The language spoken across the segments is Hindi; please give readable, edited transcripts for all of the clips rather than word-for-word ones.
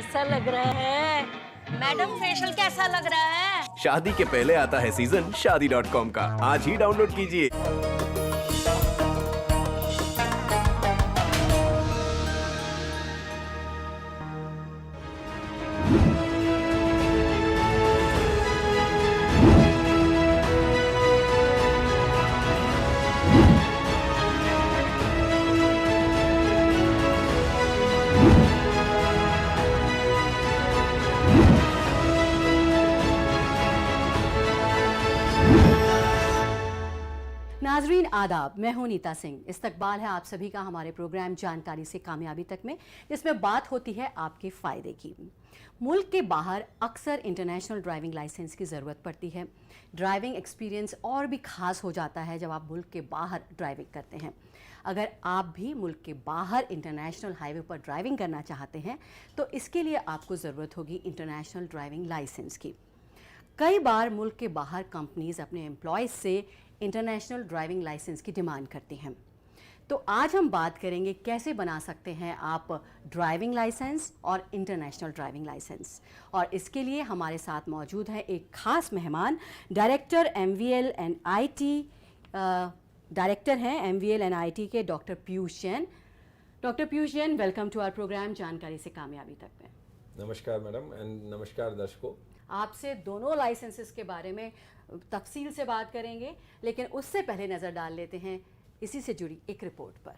कैसा लग रहा है? मैडम फेशियल कैसा लग रहा है? शादी के पहले आता है सीजन शादी.com का। आज ही डाउनलोड कीजिए। नाजरीन आदाब, मैं हूं नीता सिंह। इस्तकबाल है आप सभी का हमारे प्रोग्राम जानकारी से कामयाबी तक में, जिसमें बात होती है आपके फ़ायदे की। मुल्क के बाहर अक्सर इंटरनेशनल ड्राइविंग लाइसेंस की ज़रूरत पड़ती है। ड्राइविंग एक्सपीरियंस और भी ख़ास हो जाता है जब आप मुल्क के बाहर ड्राइविंग करते हैं। अगर आप भी मुल्क के बाहर इंटरनेशनल हाईवे पर ड्राइविंग करना चाहते हैं तो इसके लिए आपको ज़रूरत होगी इंटरनेशनल ड्राइविंग लाइसेंस की। कई बार मुल्क के बाहर कंपनीज अपने एम्प्लॉयज़ से इंटरनेशनल ड्राइविंग लाइसेंस की डिमांड करती हैं। तो आज हम बात करेंगे कैसे बना सकते हैं आप ड्राइविंग लाइसेंस और इंटरनेशनल ड्राइविंग लाइसेंस। और इसके लिए हमारे साथ मौजूद है एक ख़ास मेहमान, director MVL and IT director हैं MVL एंड IT के doctor Piyush Jain. Doctor Piyush Jain, welcome to our programme जानकारी से कामयाबी तक में। नमस्कार मैडम एंड नमस्कार दर्शकों। आपसे दोनों लाइसेंसेस के बारे में तफसील से बात करेंगे, लेकिन उससे पहले नज़र डाल लेते हैं इसी से जुड़ी एक रिपोर्ट पर।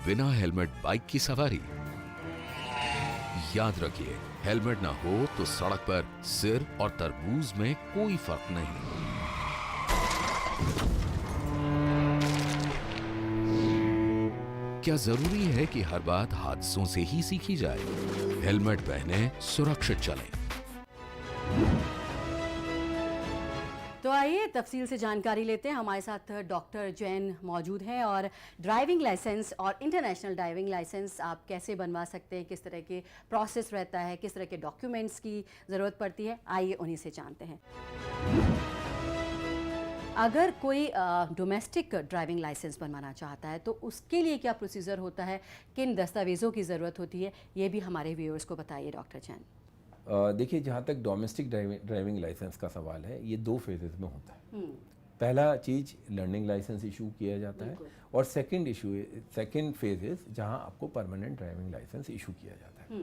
बिना हेलमेट बाइक की सवारी। याद रखिए, हेलमेट ना हो तो सड़क पर सिर और तरबूज में कोई फर्क नहीं। क्या जरूरी है कि हर बात हादसों से ही सीखी जाए? हेलमेट पहने, सुरक्षित चलें। तो आइए तफसील से जानकारी लेते हैं। हमारे साथ डॉक्टर जैन मौजूद हैं और ड्राइविंग लाइसेंस और इंटरनेशनल ड्राइविंग लाइसेंस आप कैसे बनवा सकते हैं, किस तरह के प्रोसेस रहता है, किस तरह के डॉक्यूमेंट्स की ज़रूरत पड़ती है, आइए उन्हीं से जानते हैं। अगर कोई डोमेस्टिक ड्राइविंग लाइसेंस बनवाना चाहता है तो उसके लिए क्या प्रोसीजर होता है, किन दस्तावेज़ों की ज़रूरत होती है, ये भी हमारे व्यूअर्स को बताइए डॉक्टर जैन। देखिए, जहाँ तक डोमेस्टिक ड्राइविंग लाइसेंस का सवाल है, ये 2 फेजेस में होता है। पहला चीज़ लर्निंग लाइसेंस इशू किया जाता है और सेकंड फेज इज जहाँ आपको परमानेंट ड्राइविंग लाइसेंस इशू किया जाता है।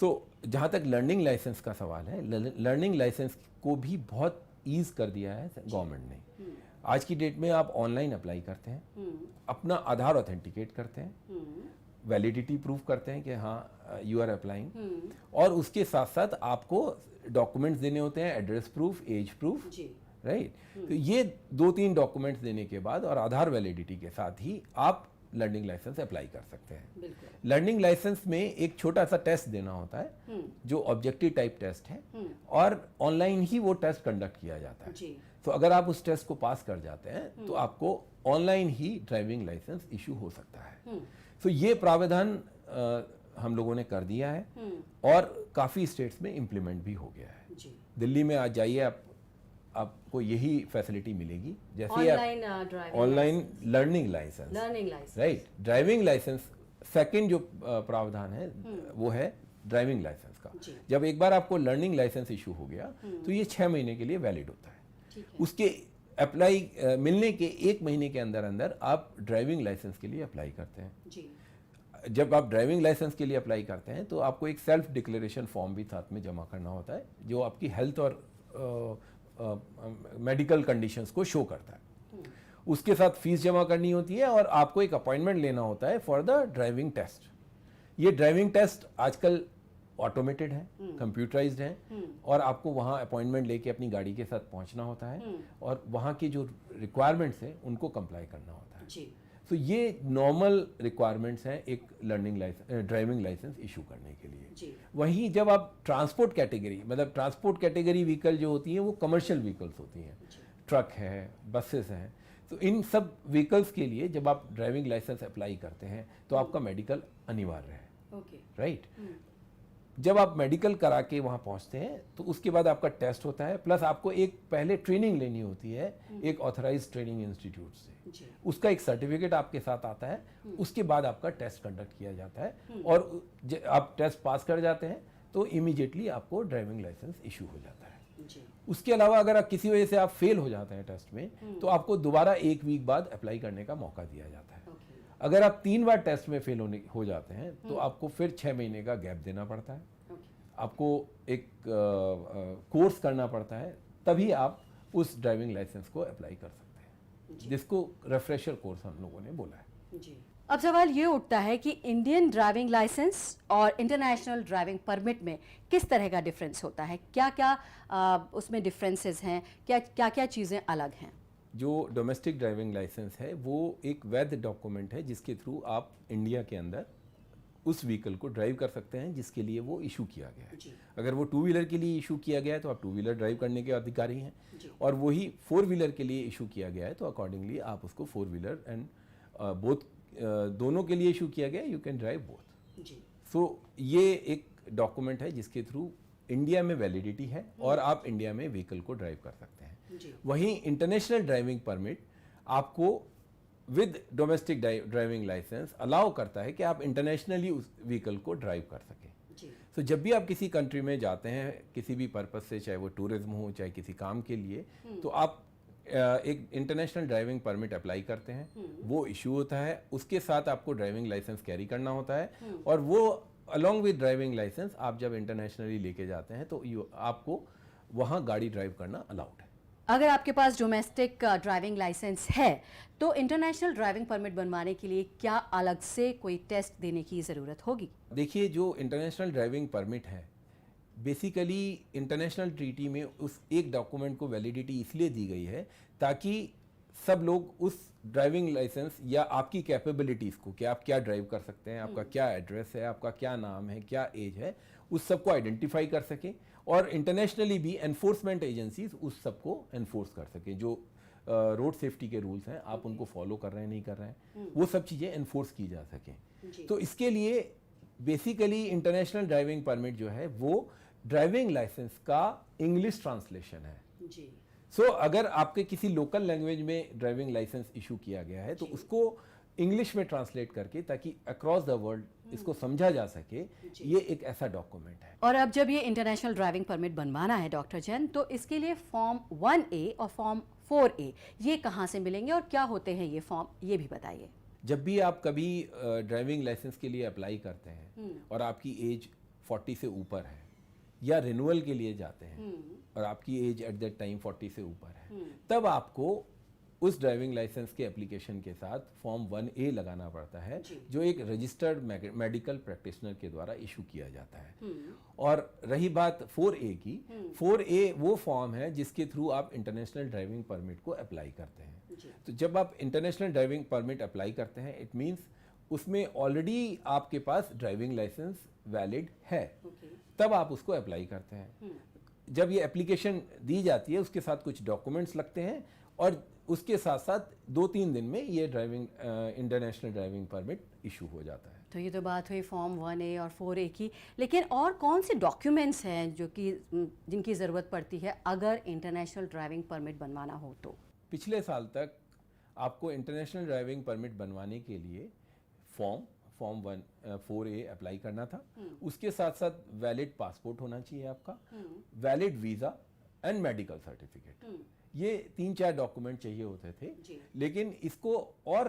सो जहाँ तक लर्निंग लाइसेंस का सवाल है, लर्निंग लाइसेंस को भी बहुत ईज कर दिया है गवर्नमेंट ने। आज की डेट में आप ऑनलाइन अप्लाई करते हैं, अपना आधार ऑथेंटिकेट करते हैं, वैलिडिटी प्रूव करते हैं कि हाँ यू आर अप्लाइंग, और उसके साथ साथ आपको डॉक्यूमेंट्स देने होते हैं, address proof, age proof, right. तो ये 2-3 डॉक्यूमेंट्स देने के बाद और आधार वैलिडिटी के साथ ही आप लर्निंग लाइसेंस अप्लाई कर सकते हैं। लर्निंग लाइसेंस में एक छोटा सा टेस्ट देना होता है जो ऑब्जेक्टिव टाइप टेस्ट है, और ऑनलाइन ही वो टेस्ट कंडक्ट किया जाता है। तो अगर आप उस टेस्ट को पास कर जाते हैं तो आपको ऑनलाइन ही ड्राइविंग लाइसेंस इशू हो सकता है। तो ये प्रावधान हम लोगों ने कर दिया है और काफ़ी स्टेट्स में इम्प्लीमेंट भी हो गया है। दिल्ली में आज जाइए, आपको यही फैसिलिटी मिलेगी, जैसे online learning licence, right. Driving licence second जो प्रावधान है वो है ड्राइविंग लाइसेंस का। जब एक बार आपको लर्निंग लाइसेंस इशू हो गया तो ये 6 महीने के लिए वैलिड होता है। उसके अप्लाई मिलने के 1 महीने के अंदर अंदर आप ड्राइविंग लाइसेंस के लिए अप्लाई करते हैं। जब आप ड्राइविंग लाइसेंस के लिए अप्लाई करते हैं तो आपको एक सेल्फ डिक्लेरेशन फॉर्म भी साथ में जमा करना होता है जो आपकी हेल्थ और मेडिकल कंडीशंस को शो करता है। उसके साथ फीस जमा करनी होती है और आपको एक अपॉइंटमेंट लेना होता है फॉर द ड्राइविंग टेस्ट। ये ड्राइविंग टेस्ट आजकल ऑटोमेटेड है, कंप्यूटराइज्ड है, और आपको वहाँ अपॉइंटमेंट लेके अपनी गाड़ी के साथ पहुँचना होता है और वहाँ की जो रिक्वायरमेंट्स हैं उनको कंप्लाई करना होता है। तो ये नॉर्मल रिक्वायरमेंट्स हैं एक learning licence, driving licence issue करने के लिए। वहीं जब आप ट्रांसपोर्ट कैटेगरी, मतलब ट्रांसपोर्ट कैटेगरी व्हीकल जो होती हैं वो कमर्शियल व्हीकल्स होती हैं, ट्रक है, बसेस हैं, तो इन सब व्हीकल्स के लिए जब आप ड्राइविंग लाइसेंस अप्लाई करते हैं तो आपका मेडिकल अनिवार्य है, राइट। जब आप मेडिकल करा के वहाँ पहुँचते हैं तो उसके बाद आपका टेस्ट होता है, प्लस आपको एक पहले ट्रेनिंग लेनी होती है एक ऑथराइज ट्रेनिंग इंस्टीट्यूट से। उसका एक सर्टिफिकेट आपके साथ आता है, उसके बाद आपका टेस्ट कंडक्ट किया जाता है और आप टेस्ट पास कर जाते हैं तो इमीडिएटली आपको ड्राइविंग लाइसेंस इशू हो जाता है। उसके अलावा अगर आप किसी वजह से आप फेल हो जाते हैं टेस्ट में तो आपको दोबारा 1 वीक बाद अप्लाई करने का मौका दिया जाता है। अगर आप 3 बार टेस्ट में फेल हो जाते हैं तो आपको फिर 6 महीने का गैप देना पड़ता है। आपको एक कोर्स करना पड़ता है, तभी आप उस ड्राइविंग लाइसेंस को अप्लाई कर सकते हैं, जिसको रिफ्रेशर कोर्स हम लोगों ने बोला है। जी। अब सवाल ये उठता है कि इंडियन ड्राइविंग लाइसेंस और इंटरनेशनल ड्राइविंग परमिट में किस तरह का डिफरेंस होता है, क्या क्या उसमें डिफरेंसेस हैं, क्या क्या चीज़ें अलग हैं? जो डोमेस्टिक ड्राइविंग लाइसेंस है वो एक वैध डॉक्यूमेंट है जिसके थ्रू आप इंडिया के अंदर उस व्हीकल को ड्राइव कर सकते हैं जिसके लिए वो इशू किया गया है। अगर वो 2 व्हीलर के लिए इशू किया गया है तो आप 2 व्हीलर ड्राइव करने के अधिकारी हैं, और वही 4 व्हीलर के लिए इशू किया गया है तो अकॉर्डिंगली आप उसको 4 व्हीलर एंड बोथ दोनों के लिए इशू किया गया है, यू कैन ड्राइव बोथ। सो ये एक डॉक्यूमेंट है जिसके थ्रू इंडिया में वैलिडिटी है और आप इंडिया में व्हीकल को ड्राइव कर सकते हैं। वहीं इंटरनेशनल ड्राइविंग परमिट आपको with domestic driving licence allow करता है कि आप इंटरनेशनली उस व्हीकल को ड्राइव कर सकें। तो जब भी आप किसी कंट्री में जाते हैं किसी भी पर्पस से, चाहे वो टूरिज्म हो चाहे किसी काम के लिए, तो आप एक इंटरनेशनल ड्राइविंग परमिट अप्लाई करते हैं, वो इशू होता है, उसके साथ आपको ड्राइविंग लाइसेंस कैरी करना होता है, और वो अलॉन्ग विद ड्राइविंग लाइसेंस आप जब इंटरनेशनली लेके जाते हैं तो आपको वहाँ गाड़ी ड्राइव करना अलाउड है। अगर आपके पास डोमेस्टिक ड्राइविंग लाइसेंस है तो इंटरनेशनल ड्राइविंग परमिट बनवाने के लिए क्या अलग से कोई टेस्ट देने की ज़रूरत होगी? देखिए, जो इंटरनेशनल ड्राइविंग परमिट है बेसिकली इंटरनेशनल ट्रीटी में उस एक डॉक्यूमेंट को वैलिडिटी इसलिए दी गई है ताकि सब लोग उस ड्राइविंग लाइसेंस या आपकी कैपेबिलिटीज़ को, कि आप क्या ड्राइव कर सकते हैं, आपका क्या एड्रेस है, आपका क्या नाम है, क्या एज है, उस सब को आइडेंटिफाई कर सकें, और इंटरनेशनली भी एनफोर्समेंट एजेंसीज उस सब को एनफोर्स कर सकें। जो रोड सेफ्टी के रूल्स हैं आप उनको फॉलो कर रहे हैं नहीं कर रहे हैं, वो सब चीज़ें एनफोर्स की जा सकें। तो इसके लिए बेसिकली इंटरनेशनल ड्राइविंग परमिट जो है वो ड्राइविंग लाइसेंस का इंग्लिश ट्रांसलेशन है। सो अगर आपके किसी लोकल लैंग्वेज में ड्राइविंग लाइसेंस इशू किया गया है तो उसको इंग्लिश में ट्रांसलेट करके, ताकि अक्रॉस द वर्ल्ड इसको समझा जा सके, ये एक ऐसा डॉक्यूमेंट है। और अब जब ये इंटरनेशनल ड्राइविंग परमिट बनवाना है डॉक्टर जैन, तो इसके लिए फॉर्म 1A और फॉर्म 4A ये कहाँ से मिलेंगे और क्या होते हैं ये फॉर्म, ये भी बताइए। जब भी आप कभी ड्राइविंग लाइसेंस के लिए अप्लाई करते हैं और आपकी एज 40 से ऊपर है, या रिन्यूअल के लिए जाते हैं और आपकी एज एट दैट टाइम 40 से ऊपर है, तब आपको उस ड्राइविंग लाइसेंस के एप्लीकेशन के साथ फॉर्म 1A लगाना पड़ता है, जो एक रजिस्टर्ड मेडिकल प्रैक्टिशनर के द्वारा इशू किया जाता है। और रही बात 4A की, 4A वो फॉर्म है जिसके थ्रू आप इंटरनेशनल ड्राइविंग परमिट को अप्लाई करते हैं। तो जब आप इंटरनेशनल ड्राइविंग परमिट अप्लाई करते हैं, इट मीन्स उसमें ऑलरेडी आपके पास ड्राइविंग लाइसेंस वैलिड है, तब आप उसको अप्लाई करते हैं। जब ये एप्लीकेशन दी जाती है उसके साथ कुछ डॉक्यूमेंट्स लगते हैं, और उसके साथ साथ 2-3 दिन में ये इंटरनेशनल ड्राइविंग परमिट इशू हो जाता है। तो ये तो बात हुई फॉर्म 1A और 4A की, लेकिन और कौन से डॉक्यूमेंट्स हैं जो कि जिनकी ज़रूरत पड़ती है अगर इंटरनेशनल ड्राइविंग परमिट बनवाना हो तो? पिछले साल तक आपको इंटरनेशनल ड्राइविंग परमिट बनवाने के लिए फॉर्म 4A अप्लाई करना था। उसके साथ साथ वैलिड पासपोर्ट होना चाहिए आपका, valid visa and medical certificate, ये 3-4 डॉक्यूमेंट चाहिए होते थे। लेकिन इसको और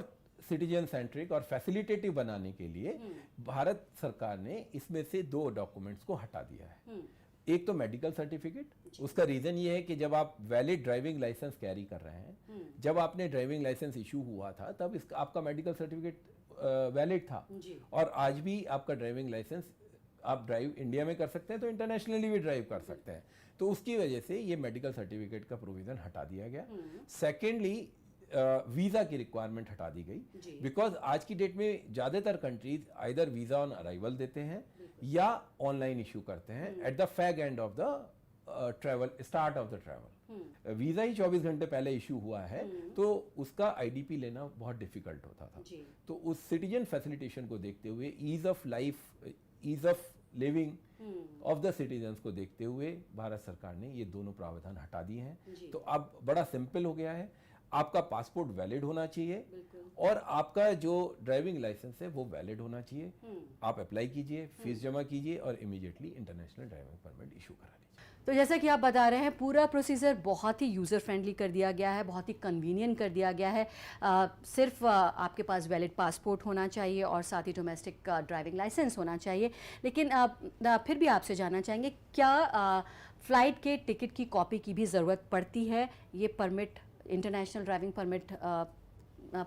सिटीजन सेंट्रिक और फैसिलिटेटिव बनाने के लिए भारत सरकार ने इसमें से 2 डॉक्यूमेंट्स को हटा दिया है। एक तो मेडिकल सर्टिफिकेट, उसका रीज़न ये है कि जब आप वैलिड ड्राइविंग लाइसेंस कैरी कर रहे हैं, जब आपने ड्राइविंग लाइसेंस इशू हुआ था तब आपका मेडिकल सर्टिफिकेट वैलिड था, और आज भी आपका ड्राइविंग लाइसेंस आप ड्राइव इंडिया में कर सकते हैं तो इंटरनेशनली भी ड्राइव कर सकते हैं। तो उसकी वजह से ये मेडिकल सर्टिफिकेट का प्रोविज़न हटा दिया गया। सेकेंडली, वीज़ा की रिक्वायरमेंट हटा दी गई, बिकॉज आज की डेट में ज़्यादातर countries either visa on arrival देते हैं या ऑनलाइन इशू करते हैं at the fag end of the travel, start of the travel. Visa ही 24 घंटे पहले इशू हुआ है तो उसका IDP लेना बहुत डिफिकल्ट होता था। तो उस सिटीजन फैसिलिटेशन को देखते हुए ease of life, ease of living of the citizens को देखते हुए भारत सरकार ने ये दोनों प्रावधान हटा दिए हैं। तो अब बड़ा सिंपल हो गया है, आपका पासपोर्ट वैलिड होना चाहिए और आपका जो ड्राइविंग लाइसेंस है वो वैलिड होना चाहिए। आप अप्लाई कीजिए, फीस जमा कीजिए और immediately international driving permit issue करा लीजिए। तो जैसा कि आप बता रहे हैं, पूरा प्रोसीजर बहुत ही यूज़र फ्रेंडली कर दिया गया है, बहुत ही कन्वीनियंट कर दिया गया है। सिर्फ आपके पास वैलिड पासपोर्ट होना चाहिए और साथ ही डोमेस्टिक ड्राइविंग लाइसेंस होना चाहिए। लेकिन फिर भी आपसे जानना चाहेंगे, क्या फ़्लाइट के टिकट की कॉपी की भी ज़रूरत पड़ती है ये परमिट, इंटरनेशनल ड्राइविंग परमिट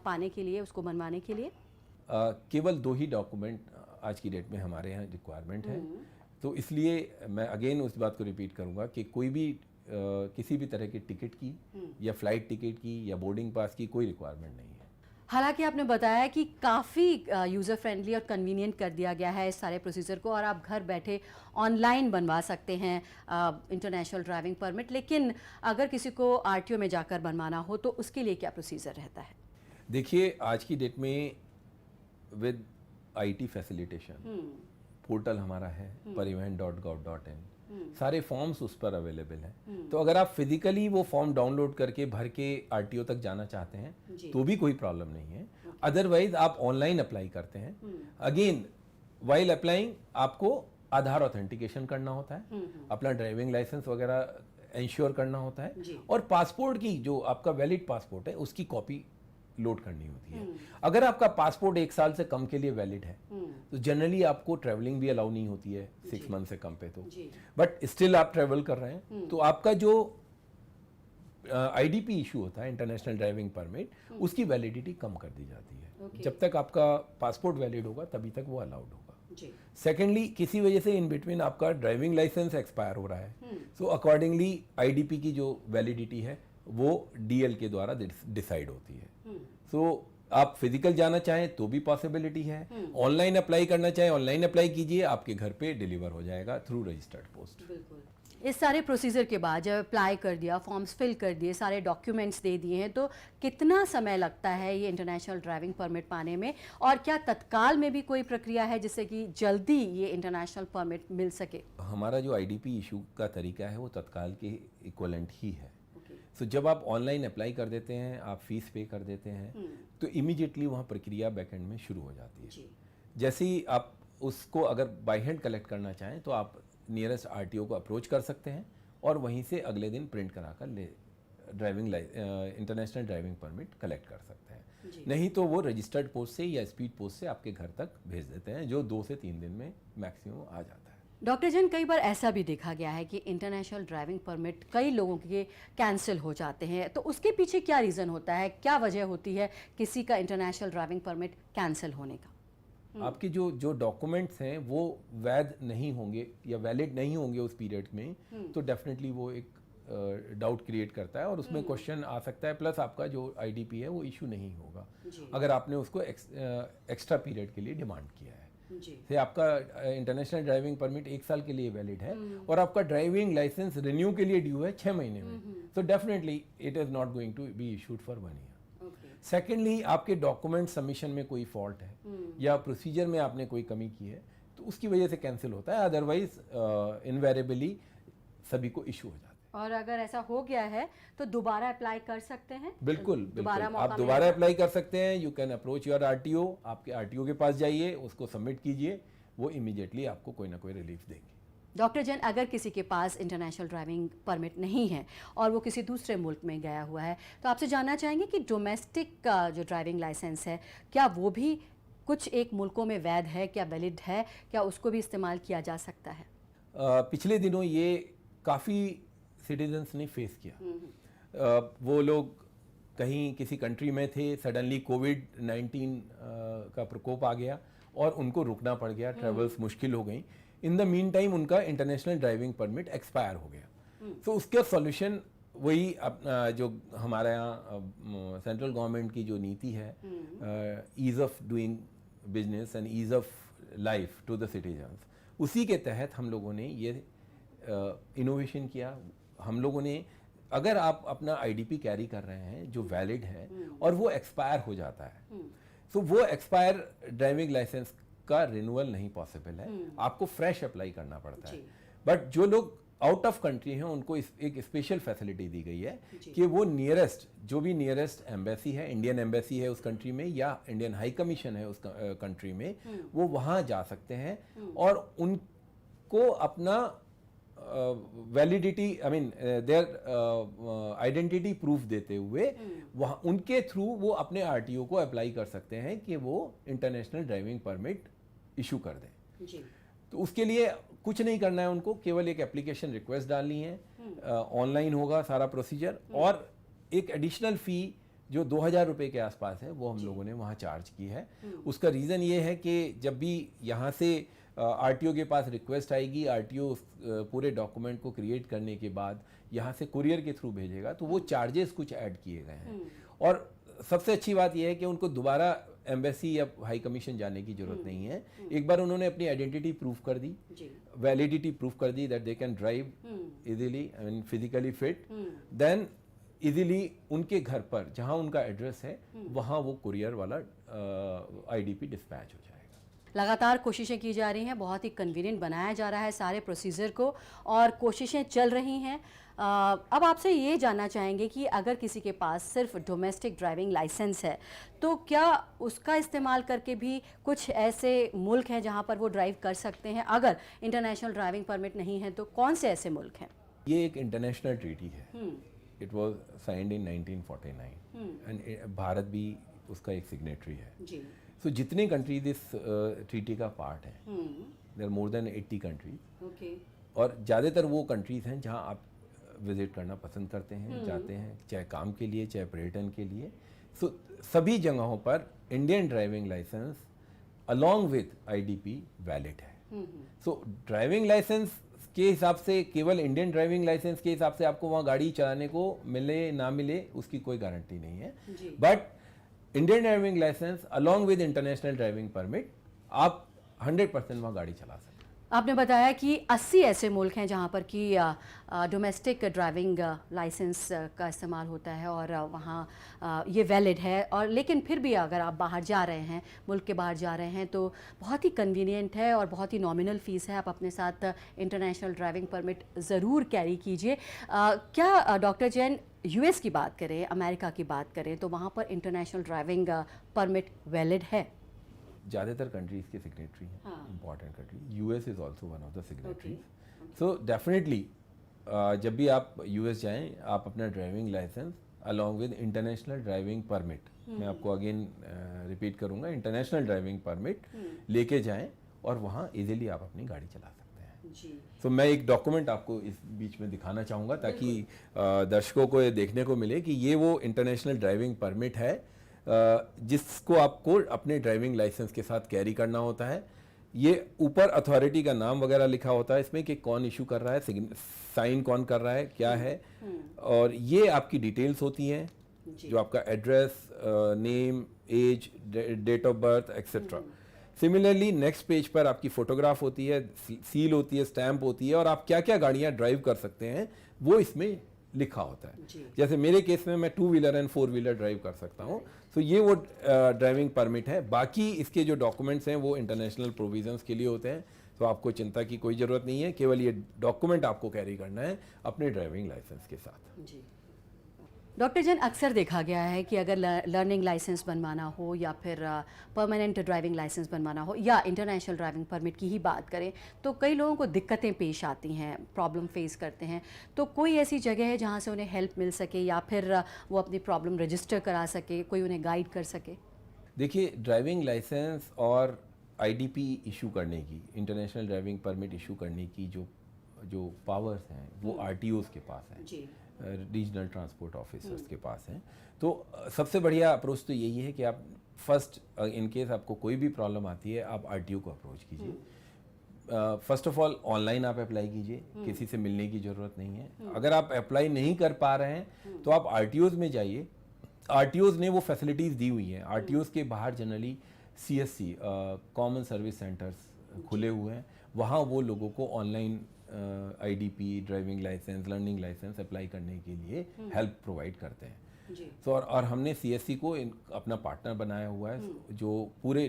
पाने के लिए, उसको बनवाने के लिए? केवल 2 ही डॉक्यूमेंट आज की डेट में हमारे यहाँ रिक्वायरमेंट है। तो इसलिए मैं अगेन उस बात को रिपीट करूँगा कि कोई भी किसी भी तरह की टिकट की या फ्लाइट टिकट की या बोर्डिंग पास की कोई रिक्वायरमेंट नहीं है। हालांकि आपने बताया कि काफ़ी यूज़र फ्रेंडली और कन्वीनियंट कर दिया गया है इस सारे प्रोसीजर को और आप घर बैठे ऑनलाइन बनवा सकते हैं इंटरनेशनल ड्राइविंग परमिट। लेकिन अगर किसी को आरटीओ में जाकर बनवाना हो तो उसके लिए क्या प्रोसीजर रहता है? देखिए, आज की डेट में विद आईटी फैसिलिटेशन पोर्टल हमारा है parivahan.gov.in, सारे फॉर्म्स उस पर अवेलेबल हैं। तो अगर आप फिजिकली वो फॉर्म डाउनलोड करके भर के आरटीओ तक जाना चाहते हैं तो भी कोई प्रॉब्लम नहीं है। अदरवाइज आप ऑनलाइन अप्लाई करते हैं। अगेन वाइल अप्लाइंग आपको आधार ऑथेंटिकेशन करना होता है, अपना ड्राइविंग लाइसेंस वगैरह इंश्योर करना होता है और पासपोर्ट की जो आपका वैलिड पासपोर्ट है उसकी कॉपी लोड करनी होती है। अगर आपका पासपोर्ट 1 साल से कम के लिए वैलिड है तो जनरली आपको ट्रैवलिंग भी अलाउ नहीं होती है 6 मंथ से कम पे। तो बट स्टिल आप ट्रैवल कर रहे हैं तो आपका जो आईडीपी इशू होता है, इंटरनेशनल ड्राइविंग परमिट, उसकी वैलिडिटी कम कर दी जाती है। जब तक आपका पासपोर्ट वैलिड होगा तभी तक वो अलाउड होगा। सेकेंडली, किसी वजह से इन बिटवीन आपका ड्राइविंग लाइसेंस एक्सपायर हो रहा है तो अकॉर्डिंगली आईडीपी की जो वैलिडिटी है वो डीएल के द्वारा डिसाइड होती है। तो आप फिजिकल जाना चाहें तो भी पॉसिबिलिटी है, ऑनलाइन अप्लाई करना चाहें ऑनलाइन अप्लाई कीजिए, आपके घर पे डिलीवर हो जाएगा थ्रू रजिस्टर्ड पोस्ट। इस सारे प्रोसीजर के बाद जब अप्लाई कर दिया, फॉर्म्स फिल कर दिए, सारे डॉक्यूमेंट्स दे दिए हैं, तो कितना समय लगता है ये इंटरनेशनल ड्राइविंग परमिट पाने में? और क्या तत्काल में भी कोई प्रक्रिया है जिससे कि जल्दी ये इंटरनेशनल परमिट मिल सके? हमारा जो आईडीपी इशू का तरीका है वो तत्काल के इक्वलेंट ही है। तो जब आप ऑनलाइन अप्लाई कर देते हैं, आप फीस पे कर देते हैं तो इमीडिएटली वहाँ प्रक्रिया बैकएंड में शुरू हो जाती है। जैसे ही आप उसको अगर बाय हैंड कलेक्ट करना चाहें तो आप नियरेस्ट आरटीओ को अप्रोच कर सकते हैं और वहीं से अगले दिन प्रिंट कराकर इंटरनेशनल ड्राइविंग परमिट कलेक्ट कर सकते हैं। नहीं तो वो रजिस्टर्ड पोस्ट से या स्पीड पोस्ट से आपके घर तक भेज देते हैं, जो 2 से 3 दिन में मैक्सिमम आ जाता है। डॉक्टर जन, कई बार ऐसा भी देखा गया है कि इंटरनेशनल ड्राइविंग परमिट कई लोगों के कैंसिल हो जाते हैं, तो उसके पीछे क्या रीज़न होता है, क्या वजह होती है किसी का इंटरनेशनल ड्राइविंग परमिट कैंसिल होने का? आपके जो डॉक्यूमेंट्स हैं वो वैध नहीं होंगे या वैलिड नहीं होंगे उस पीरियड में, तो डेफिनेटली वो एक डाउट क्रिएट करता है और उसमें क्वेश्चन आ सकता है। प्लस आपका जो आईडीपी है वो इशू नहीं होगा अगर आपने उसको एक्स्ट्रा पीरियड के लिए डिमांड किया है। से आपका इंटरनेशनल ड्राइविंग परमिट 1 साल के लिए वैलिड है और आपका ड्राइविंग लाइसेंस रिन्यू के लिए ड्यू है 6 महीने में, तो definitely it is not going to be issued for 1 year. Secondly, आपके डॉक्यूमेंट सबमिशन में कोई फॉल्ट है या प्रोसीजर में आपने कोई कमी की है तो उसकी वजह से कैंसिल होता है, अदरवाइज इनवेरेबली सभी को इशू हो जाता है। और अगर ऐसा हो गया है तो दोबारा अप्लाई कर सकते हैं? बिल्कुल आप दोबारा अप्लाई कर सकते हैं। You can approach your RTO, आपके आरटीओ के पास जाइए, उसको सबमिट कीजिए, वो इमीडिएटली आपको कोई ना कोई रिलीफ देंगे। डॉक्टर जैन, अगर किसी के पास इंटरनेशनल ड्राइविंग परमिट नहीं है और वो किसी दूसरे मुल्क में गया हुआ है, तो आपसे जानना चाहेंगे कि डोमेस्टिक का जो ड्राइविंग लाइसेंस है क्या वो भी कुछ एक मुल्कों में वैध है, क्या वैलिड है, क्या उसको भी इस्तेमाल किया जा सकता है? पिछले दिनों ये काफ़ी सिटीजन्स ने फेस किया। वो लोग कहीं किसी कंट्री में थे, सडनली कोविड-19 का प्रकोप आ गया और उनको रुकना पड़ गया, ट्रेवल्स मुश्किल हो गई। इन द मीन टाइम उनका इंटरनेशनल ड्राइविंग परमिट एक्सपायर हो गया। तो उसका सॉल्यूशन वही अपना जो हमारे यहाँ सेंट्रल गवर्नमेंट की जो नीति है, ease of doing business and ease of life to the citizens, उसी के तहत हम लोगों ने ये इनोवेशन किया। हम लोगों ने, अगर आप अपना आईडीपी कैरी कर रहे हैं जो वैलिड है और वो एक्सपायर हो जाता है, तो वो एक्सपायर ड्राइविंग लाइसेंस का रिन्यूअल नहीं पॉसिबल है, आपको फ्रेश अप्लाई करना पड़ता है। बट जो लोग आउट ऑफ कंट्री हैं उनको एक स्पेशल फैसिलिटी दी गई है कि वो नियरेस्ट, जो भी नियरेस्ट एम्बेसी है, इंडियन एम्बेसी है उस कंट्री में या इंडियन हाई कमीशन है उस कंट्री में, वो वहाँ जा सकते हैं और उनको अपना validity, I mean their identity proof देते हुए वहाँ उनके थ्रू वो अपने आरटीओ को अप्लाई कर सकते हैं कि वो इंटरनेशनल ड्राइविंग परमिट इशू कर दें। जी। तो उसके लिए कुछ नहीं करना है, उनको केवल एक एप्लीकेशन रिक्वेस्ट डालनी है, ऑनलाइन होगा सारा प्रोसीजर, और एक एडिशनल फ़ी जो 2000 रुपये के आसपास है वो हम लोगों ने वहाँ चार्ज की है। उसका रीज़न ये है कि जब भी यहाँ से आरटीओ के पास रिक्वेस्ट आएगी, आरटीओ पूरे डॉक्यूमेंट को क्रिएट करने के बाद यहाँ से कुरियर के थ्रू भेजेगा, तो वो चार्जेस कुछ ऐड किए गए हैं। और सबसे अच्छी बात यह है कि उनको दोबारा एम्बेसी या हाई कमीशन जाने की जरूरत नहीं है। एक बार उन्होंने अपनी आइडेंटिटी प्रूफ कर दी, वैलिडिटी प्रूफ कर दी that they can drive easily, I mean physically fit, then easily उनके घर पर जहां उनका एड्रेस है वहां वो कुरियर वाला आईडीपी डिस्पैच हो जाएगा। लगातार कोशिशें की जा रही हैं, बहुत ही कन्वीनियंट बनाया जा रहा है सारे प्रोसीजर को, और कोशिशें चल रही हैं। अब आपसे ये जानना चाहेंगे कि अगर किसी के पास सिर्फ डोमेस्टिक ड्राइविंग लाइसेंस है तो क्या उसका इस्तेमाल करके भी कुछ ऐसे मुल्क हैं जहां पर वो ड्राइव कर सकते हैं? अगर इंटरनेशनल ड्राइविंग परमिट नहीं है तो कौन से ऐसे मुल्क हैं? ये एक इंटरनेशनल ट्रीटी है, it was signed in 1949 and Bharat भी उसका एक सिग्नेटरी है। जी। सो जितने कंट्रीज इस ट्रीटी का पार्ट हैं, there are more than 80 countries. Okay. और ज़्यादातर वो कंट्रीज़ हैं जहां आप विज़िट करना पसंद करते हैं, जाते हैं, चाहे काम के लिए चाहे पर्यटन के लिए। सो सभी जगहों पर Indian driving licence along with IDP valid है। सो ड्राइविंग लाइसेंस के हिसाब से, केवल इंडियन ड्राइविंग लाइसेंस के हिसाब से आपको वहाँ गाड़ी चलाने को मिले ना मिले उसकी कोई गारंटी नहीं है। But Indian driving licence along with international driving permit आप 100% वहाँ गाड़ी चला सकते हैं। आपने बताया कि 80 ऐसे मुल्क हैं जहां पर कि डोमेस्टिक ड्राइविंग लाइसेंस का इस्तेमाल होता है और वहाँ ये वैलिड है, और लेकिन फिर भी अगर आप बाहर जा रहे हैं, मुल्क के बाहर जा रहे हैं, तो बहुत ही कन्वीनियंट है और बहुत ही नॉमिनल फ़ीस है। आप अपने साथ इंटरनेशनल ड्राइविंग परमिट ज़रूर कैरी कीजिए। क्या डॉक्टर जैन, यूएस की बात करें, अमेरिका की बात करें, तो वहाँ पर इंटरनेशनल ड्राइविंग परमिट वैलिड है? ज़्यादातर कंट्रीज़ के सिग्नेटरी हैं, important country. US is also one of the signatories. So definitely जब भी आप यूएस जाएं, आप अपना driving licence along with international driving permit, मैं आपको अगेन रिपीट करूंगा, इंटरनेशनल ड्राइविंग परमिट लेके जाएं और वहाँ इजीली आप अपनी गाड़ी चला सकते हैं। तो मैं एक डॉक्यूमेंट आपको इस बीच में दिखाना चाहूँगा ताकि दर्शकों को ये देखने को मिले कि ये वो इंटरनेशनल ड्राइविंग परमिट है जिसको आपको अपने ड्राइविंग लाइसेंस के साथ कैरी करना होता है। ये ऊपर अथॉरिटी का नाम वगैरह लिखा होता है इसमें कि कौन इशू कर रहा है, साइन कौन कर रहा है, क्या है, और ये आपकी डिटेल्स होती हैं, जो आपका address, name, age, date of birth etcetera. Similarly next page पर आपकी फोटोग्राफ होती है, सील होती है, स्टैंप होती है, और आप क्या क्या गाड़ियाँ ड्राइव कर सकते हैं वो इसमें लिखा होता है। जैसे मेरे केस में मैं 2 व्हीलर एंड 4 व्हीलर ड्राइव कर सकता हूँ, तो ये वो ड्राइविंग परमिट है। बाकी इसके जो डॉक्यूमेंट्स हैं वो इंटरनेशनल प्रोविजंस के लिए होते हैं, तो आपको चिंता की कोई ज़रूरत नहीं है, केवल ये डॉक्यूमेंट आपको कैरी करना है अपने ड्राइविंग लाइसेंस के साथ। जी। डॉक्टर जैन, अक्सर देखा गया है कि अगर लर्निंग लाइसेंस बनवाना हो या फिर परमानेंट ड्राइविंग लाइसेंस बनवाना हो या इंटरनेशनल ड्राइविंग परमिट की ही बात करें, तो कई लोगों को दिक्कतें पेश आती हैं, प्रॉब्लम फेस करते हैं। तो कोई ऐसी जगह है जहां से उन्हें हेल्प मिल सके या फिर वो अपनी प्रॉब्लम रजिस्टर करा सके, कोई उन्हें गाइड कर सके? देखिए, ड्राइविंग लाइसेंस और आईडीपी इशू करने की, इंटरनेशनल ड्राइविंग परमिट इशू करने की जो पावर्स हैं वो आरटीओज़ के पास हैं, रीजनल ट्रांसपोर्ट ऑफिसर्स के पास हैं। तो सबसे बढ़िया अप्रोच तो यही है कि आप फर्स्ट, इन केस आपको कोई भी प्रॉब्लम आती है, आप आरटीओ को अप्रोच कीजिए। फर्स्ट ऑफ ऑल ऑनलाइन आप अप्लाई कीजिए, किसी से मिलने की ज़रूरत नहीं है। अगर आप अप्लाई नहीं कर पा रहे हैं तो आप आरटीओज़ में जाइए, आरटीओज़ ने वो फैसिलिटीज़ दी हुई हैं। आरटीओज़ के बाहर generally CSC, common service centres खुले हुए हैं, वहाँ वो लोगों को online IDP, driving licence, learning licence apply करने के लिए हेल्प प्रोवाइड करते हैं। तो और हमने सीएससी को अपना पार्टनर बनाया हुआ है, जो पूरे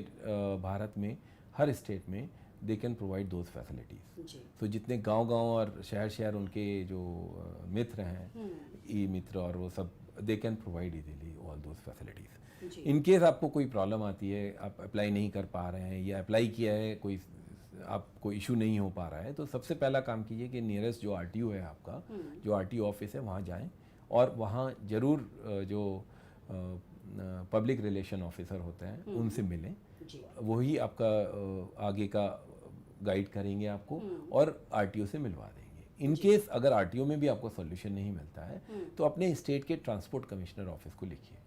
भारत में हर स्टेट में they can provide those facilities. जी। तो जितने गांव-गांव और शहर उनके जो मित्र हैं, ई मित्र और वो सब, दे can provide easily all those facilities. In case आपको कोई प्रॉब्लम आती है, आप अप्लाई नहीं कर पा रहे हैं या अप्लाई किया है, कोई आपको इशू नहीं हो पा रहा है, तो सबसे पहला काम कीजिए कि नियरेस्ट जो आरटीओ है आपका, जो आरटीओ ऑफिस है, वहाँ जाएं और वहाँ ज़रूर जो पब्लिक रिलेशन ऑफिसर होते हैं उनसे मिलें। वही आपका आगे का गाइड करेंगे आपको और आरटीओ से मिलवा देंगे। इन केस अगर आरटीओ में भी आपको सॉल्यूशन नहीं मिलता है तो अपने स्टेट के ट्रांसपोर्ट कमिश्नर ऑफिस को लिखिए।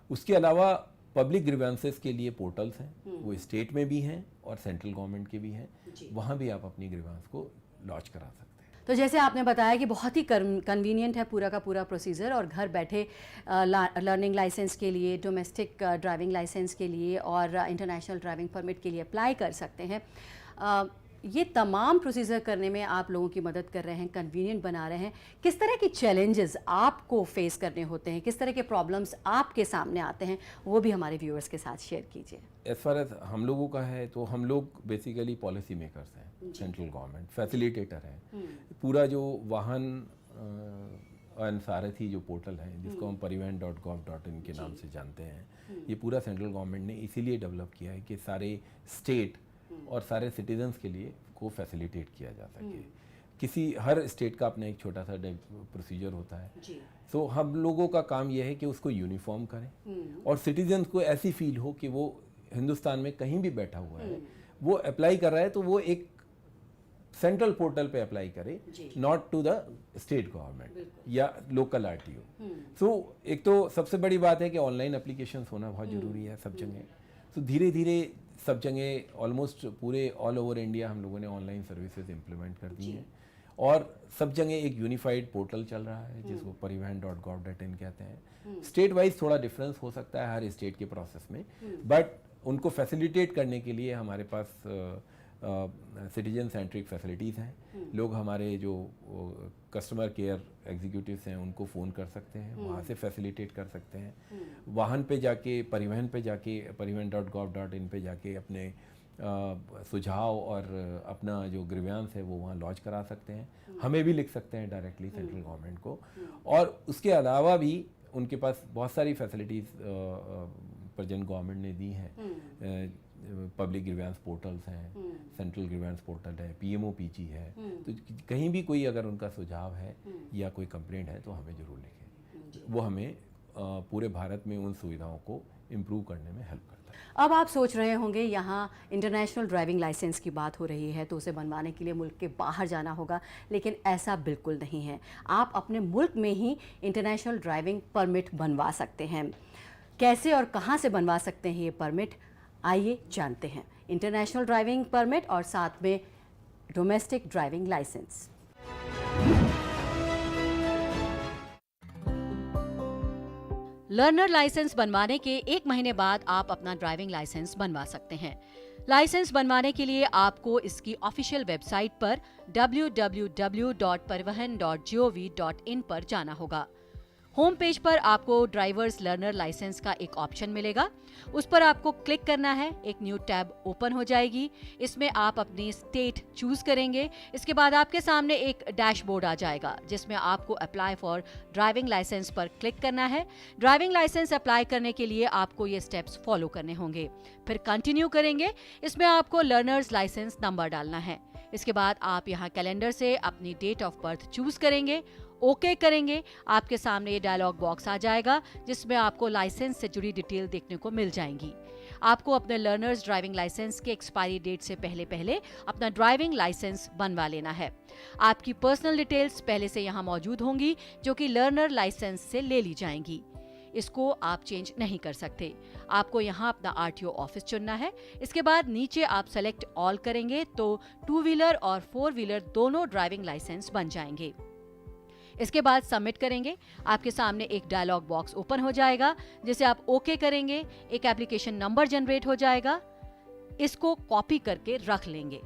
उसके अलावा पब्लिक ग्रीवेंसेस के लिए पोर्टल्स हैं, वो स्टेट में भी हैं और सेंट्रल गवर्नमेंट के भी हैं, वहाँ भी आप अपनी ग्रीवेंस को लॉन्च करा सकते हैं। तो जैसे आपने बताया कि बहुत ही कन्वीनियंट है पूरा का पूरा प्रोसीजर, और घर बैठे लर्निंग लाइसेंस के लिए, डोमेस्टिक ड्राइविंग लाइसेंस के लिए और इंटरनेशनल ड्राइविंग परमिट के लिए अप्लाई कर सकते हैं। ये तमाम प्रोसीजर करने में आप लोगों की मदद कर रहे हैं, कन्वीनियंट बना रहे हैं। किस तरह की चैलेंजेस आपको फेस करने होते हैं, किस तरह के प्रॉब्लम्स आपके सामने आते हैं, वो भी हमारे व्यूअर्स के साथ शेयर कीजिए। एज फार एज हम लोगों का है तो हम लोग बेसिकली पॉलिसी मेकर्स हैं, सेंट्रल गवर्नमेंट फैसिलिटेटर हैं। पूरा जो वाहन एंड सारथी जो पोर्टल है, जिसको हम परिवहन.gov.in के नाम से जानते हैं, ये पूरा सेंट्रल गवर्नमेंट ने इसीलिए डेवलप किया है कि सारे स्टेट और सारे सिटीजन्स के लिए को फैसिलिटेट किया जा सके। हर स्टेट का अपना एक छोटा सा प्रोसीजर होता है, तो हम लोगों का काम यह है कि उसको यूनिफॉर्म करें और सिटीजन्स को ऐसी फील हो कि वो हिंदुस्तान में कहीं भी बैठा हुआ है, वो अप्लाई कर रहा है तो वो एक सेंट्रल पोर्टल पे अप्लाई करे, not to the state government या लोकल आरटीओ। सो एक तो सबसे बड़ी बात है कि ऑनलाइन एप्लीकेशंस होना बहुत ज़रूरी है सब जगह। तो धीरे धीरे सब जगह ऑलमोस्ट पूरे ऑल ओवर इंडिया हम लोगों ने ऑनलाइन सर्विसेज इम्प्लीमेंट कर दी हैं और सब जगह एक यूनिफाइड पोर्टल चल रहा है जिसको परिवहन.gov.in कहते हैं। स्टेट वाइज थोड़ा डिफरेंस हो सकता है हर स्टेट के प्रोसेस में, बट उनको फैसिलिटेट करने के लिए हमारे पास सिटीजन सेंट्रिक फैसिलिटीज़ हैं। लोग हमारे जो कस्टमर केयर एग्जीक्यूटिव्स हैं उनको फ़ोन कर सकते हैं, वहाँ से फैसिलिटेट कर सकते हैं। वाहन पे जाके, परिवहन पे जाके, परिवहन.gov.in पे जाके अपने सुझाव और अपना जो ग्रीवेंस है वो वहाँ लॉन्च करा सकते हैं। हमें भी लिख सकते हैं डायरेक्टली सेंट्रल गवर्नमेंट को। और उसके अलावा भी उनके पास बहुत सारी फैसिलिटीज़ प्रेजेंट गवर्नमेंट ने दी हैं। पब्लिक ग्रीवेंस पोर्टल्स हैं, सेंट्रल ग्रीवेंस पोर्टल है, PMOPG है। तो कहीं भी कोई अगर उनका सुझाव है या कोई कंप्लेंट है तो हमें ज़रूर लिखें। वो हमें पूरे भारत में उन सुविधाओं को इम्प्रूव करने में हेल्प करता है। अब आप सोच रहे होंगे यहाँ इंटरनेशनल ड्राइविंग लाइसेंस की बात हो रही है तो उसे बनवाने के लिए मुल्क के बाहर जाना होगा, लेकिन ऐसा बिल्कुल नहीं है। आप अपने मुल्क में ही इंटरनेशनल ड्राइविंग परमिट बनवा सकते हैं। कैसे और कहाँ से बनवा सकते हैं ये परमिट, आइए जानते हैं। इंटरनेशनल ड्राइविंग परमिट और साथ में domestic driving licence. Learner licence बनवाने के 1 महीने बाद आप अपना ड्राइविंग लाइसेंस बनवा सकते हैं। लाइसेंस बनवाने के लिए आपको इसकी ऑफिशियल वेबसाइट पर www.parivahan.gov.in पर जाना होगा। होम पेज पर आपको ड्राइवर्स लर्नर लाइसेंस का एक ऑप्शन मिलेगा, उस पर आपको क्लिक करना है। एक न्यू टैब ओपन हो जाएगी, इसमें आप अपनी स्टेट चूज करेंगे। इसके बाद आपके सामने एक डैशबोर्ड आ जाएगा जिसमें आपको अप्लाई फॉर ड्राइविंग लाइसेंस पर क्लिक करना है। ड्राइविंग लाइसेंस अप्लाई करने के लिए आपको ये स्टेप्स फॉलो करने होंगे, फिर कंटिन्यू करेंगे। इसमें आपको लर्नर्स लाइसेंस नंबर डालना है। इसके बाद आप यहाँ कैलेंडर से अपनी डेट ऑफ बर्थ चूज करेंगे, ओके करेंगे। आपके सामने ये डायलॉग बॉक्स आ जाएगा जिसमें आपको लाइसेंस से जुड़ी डिटेल देखने को मिल जाएंगी। आपको अपने लर्नर्स ड्राइविंग लाइसेंस के एक्सपायरी डेट से पहले अपना ड्राइविंग लाइसेंस बनवा लेना है। आपकी पर्सनल डिटेल्स पहले से यहाँ मौजूद होंगी जो कि लर्नर लाइसेंस से ले ली जाएंगी। इसको आप चेंज नहीं कर सकते। आपको यहाँ अपना RTO ऑफिस चुनना है। इसके बाद नीचे आप सेलेक्ट ऑल करेंगे तो 2 व्हीलर और 4 व्हीलर दोनों ड्राइविंग लाइसेंस बन जाएंगे। इसके बाद सबमिट करेंगे। आपके सामने एक डायलॉग बॉक्स ओपन हो जाएगा जिसे आप ओके करेंगे। एक एप्लीकेशन नंबर जनरेट हो जाएगा, इसको कॉपी करके रख लेंगे।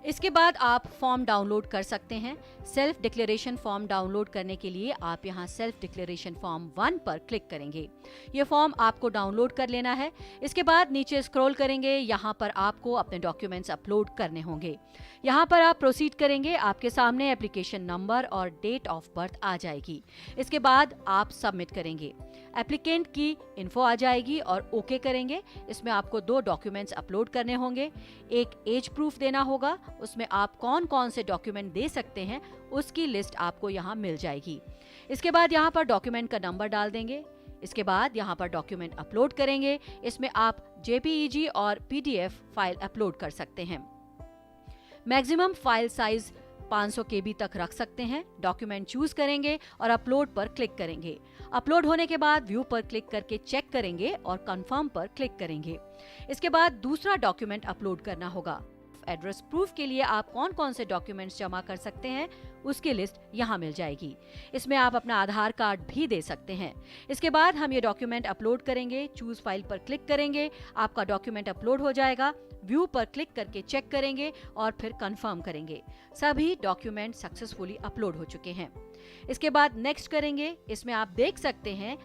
इसके बाद आप फॉर्म डाउनलोड कर सकते हैं। सेल्फ डिक्लेरेशन फॉर्म डाउनलोड करने के लिए आप यहाँ सेल्फ डिक्लेरेशन फॉर्म 1 पर क्लिक करेंगे। ये फॉर्म आपको डाउनलोड कर लेना है। इसके बाद नीचे स्क्रॉल करेंगे, यहाँ पर आपको अपने डॉक्यूमेंट्स अपलोड करने होंगे। यहाँ पर आप प्रोसीड करेंगे, आपके सामने एप्लीकेशन नंबर और डेट ऑफ बर्थ आ जाएगी। इसके बाद आप सबमिट करेंगे, एप्लीकेंट की इन्फो आ जाएगी और ओके करेंगे। इसमें आपको 2 डॉक्यूमेंट्स अपलोड करने होंगे। एक एज प्रूफ देना होगा, उसमें आप कौन कौन से डॉक्यूमेंट दे सकते हैं उसकी लिस्ट आपको यहाँ मिल जाएगी। इसके बाद यहाँ पर डॉक्यूमेंट का नंबर डाल देंगे। इसके बाद यहाँ पर डॉक्यूमेंट अपलोड करेंगे। इसमें आप JPEG और PDF फाइल अपलोड कर सकते हैं। मैक्सिमम फाइल साइज 500 KB तक रख सकते हैं। डॉक्यूमेंट चूज करेंगे और अपलोड पर क्लिक करेंगे। अपलोड होने के बाद व्यू पर क्लिक करके चेक करेंगे और कंफर्म पर क्लिक करेंगे। इसके बाद दूसरा डॉक्यूमेंट अपलोड करना होगा। एड्रेस प्रूफ के लिए आप कौन कौन से डॉक्यूमेंट्स जमा कर सकते हैं उसकी लिस्ट यहाँ मिल जाएगी। इसमें आप अपना आधार कार्ड भी दे सकते हैं। इसके बाद हम ये डॉक्यूमेंट अपलोड करेंगे, चूज फाइल पर क्लिक करेंगे, आपका डॉक्यूमेंट अपलोड हो जाएगा। व्यू पर क्लिक करके चेक करेंगे और फिर कंफर्म करेंगे। सभी डॉक्यूमेंट सक्सेसफुली अपलोड हो चुके हैं। इसके बाद नेक्स्ट करेंगे। इसमें आप देख सकते हैं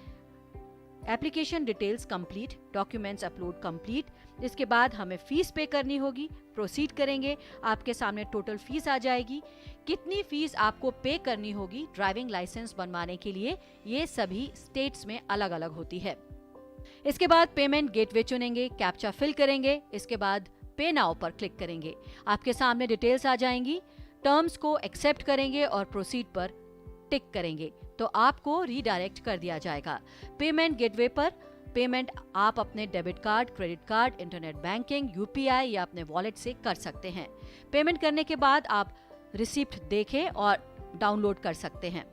application details complete, documents upload complete. इसके बाद हमें फीस पे करनी होगी। प्रोसीड करेंगे, आपके सामने टोटल फीस आ जाएगी। कितनी फीस आपको पे करनी होगी ड्राइविंग लाइसेंस बनवाने के लिए, ये सभी स्टेट्स में अलग अलग होती है। इसके बाद पेमेंट गेटवे चुनेंगे, कैप्चा फिल करेंगे। इसके बाद पे नाउ पर क्लिक करेंगे, आपके सामने डिटेल्स आ जाएंगी। टर्म्स को एक्सेप्ट करेंगे और प्रोसीड पर टिक करेंगे तो आपको रीडायरेक्ट कर दिया जाएगा पेमेंट गेटवे पर। पेमेंट आप अपने debit card, credit card, internet banking, UPI या अपने वॉलेट से कर सकते हैं। पेमेंट करने के बाद आप रिसिप्ट देखें और डाउनलोड कर सकते हैं।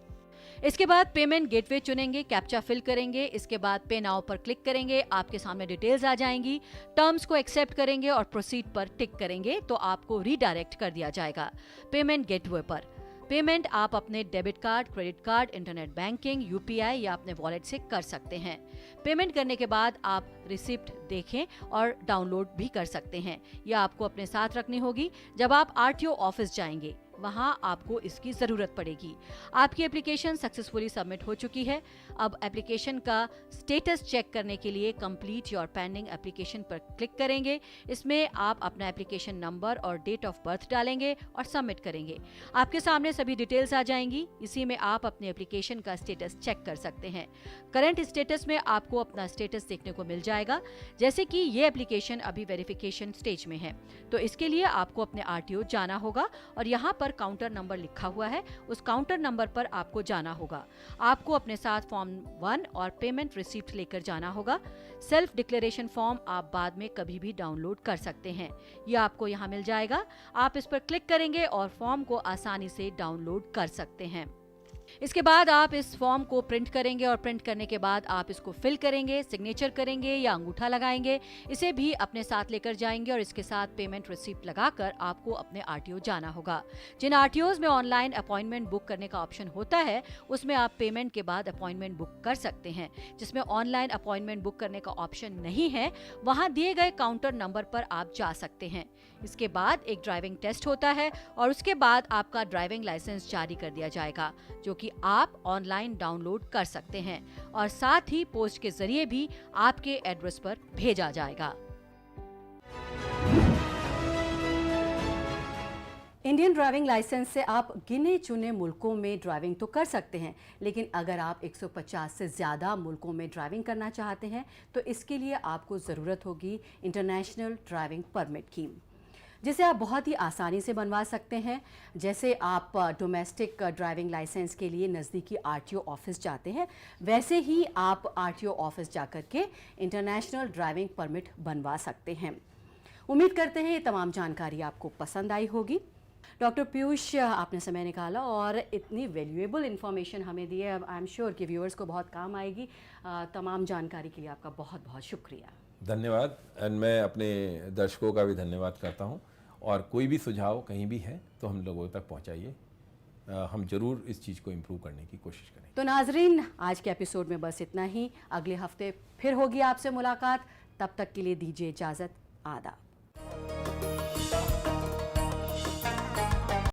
इसके बाद पेमेंट गेटवे चुनेंगे, कैप्चा फिल करेंगे। इसके बाद पे नाउ पर क्लिक करेंगे, आपके सामने डिटेल्स आ जाएंगी। टर्म्स को एक्सेप्ट करेंगे और प्रोसीड पर टिक करेंगे तो आपको रीडायरेक्ट कर दिया जाएगा पेमेंट गेटवे पर। पेमेंट आप अपने debit card, credit card, internet banking, UPI या अपने वॉलेट से कर सकते हैं। पेमेंट करने के बाद आप रिसिप्ट देखें और डाउनलोड भी कर सकते हैं। यह आपको अपने साथ रखनी होगी। जब आप RTO ऑफिस जाएंगे वहां आपको इसकी जरूरत पड़ेगी। आपकी एप्लीकेशन सक्सेसफुली सबमिट हो चुकी है। अब एप्लीकेशन का स्टेटस चेक करने के लिए कंप्लीट योर पेंडिंग एप्लीकेशन पर क्लिक करेंगे। इसमें आप अपना एप्लीकेशन नंबर और डेट ऑफ बर्थ डालेंगे और सबमिट करेंगे। आपके सामने सभी डिटेल्स आ जाएंगी। इसी में आप अपने एप्लीकेशन का स्टेटस चेक कर सकते हैं। करंट स्टेटस में आपको अपना स्टेटस देखने को मिल जाएगा। जैसे कि ये एप्लीकेशन अभी वेरिफिकेशन स्टेज में है तो इसके लिए आपको अपने RTO जाना होगा और यहाँ पर काउंटर नंबर लिखा हुआ है, उस काउंटर नंबर पर आपको जाना होगा। आपको अपने साथ फॉर्म 1 और पेमेंट रिसिप्ट लेकर जाना होगा। सेल्फ डिक्लेरेशन फॉर्म आप बाद में कभी भी डाउनलोड कर सकते हैं। यह आपको यहाँ मिल जाएगा। आप इस पर क्लिक करेंगे और फॉर्म को आसानी से डाउनलोड कर सकते हैं। इसके बाद आप इस फॉर्म को प्रिंट करेंगे और प्रिंट करने के बाद आप इसको फिल करेंगे, सिग्नेचर करेंगे या अंगूठा लगाएंगे। इसे भी अपने साथ लेकर जाएंगे और इसके साथ पेमेंट रिसिप्ट लगाकर आपको अपने RTO जाना होगा। जिन RTOs में ऑनलाइन अपॉइंटमेंट बुक करने का ऑप्शन होता है उसमें आप पेमेंट के बाद अपॉइंटमेंट बुक कर सकते हैं। जिसमें ऑनलाइन अपॉइंटमेंट बुक करने का ऑप्शन नहीं है वहां दिए गए काउंटर नंबर पर आप जा सकते हैं। इसके बाद एक ड्राइविंग टेस्ट होता है और उसके बाद आपका ड्राइविंग लाइसेंस जारी कर दिया जाएगा जो कि आप ऑनलाइन डाउनलोड कर सकते हैं और साथ ही पोस्ट के जरिए भी आपके एड्रेस पर भेजा जाएगा। इंडियन ड्राइविंग लाइसेंस से आप गिने चुने मुल्कों में ड्राइविंग तो कर सकते हैं, लेकिन अगर आप 150 से ज़्यादा मुल्कों में ड्राइविंग करना चाहते हैं तो इसके लिए आपको ज़रूरत होगी इंटरनेशनल ड्राइविंग परमिट की, जिसे आप बहुत ही आसानी से बनवा सकते हैं। जैसे आप डोमेस्टिक ड्राइविंग लाइसेंस के लिए नज़दीकी RTO ऑफिस जाते हैं, वैसे ही आप RTO ऑफिस जाकर के इंटरनेशनल ड्राइविंग परमिट बनवा सकते हैं। उम्मीद करते हैं ये तमाम जानकारी आपको पसंद आई होगी। डॉक्टर पीयूष, आपने समय निकाला और इतनी वैल्यूएबल इन्फॉर्मेशन हमें दी है। आई एम श्योर कि व्यूअर्स को बहुत काम आएगी। तमाम जानकारी के लिए आपका बहुत बहुत शुक्रिया। धन्यवाद। एंड मैं अपने दर्शकों का भी धन्यवाद करता हूं। और कोई भी सुझाव कहीं भी है तो हम लोगों तक पहुंचाइए। हम जरूर इस चीज़ को इम्प्रूव करने की कोशिश करें। तो नाजरीन, आज के एपिसोड में बस इतना ही। अगले हफ्ते फिर होगी आपसे मुलाकात। तब तक के लिए दीजिए इजाज़त। आदाब।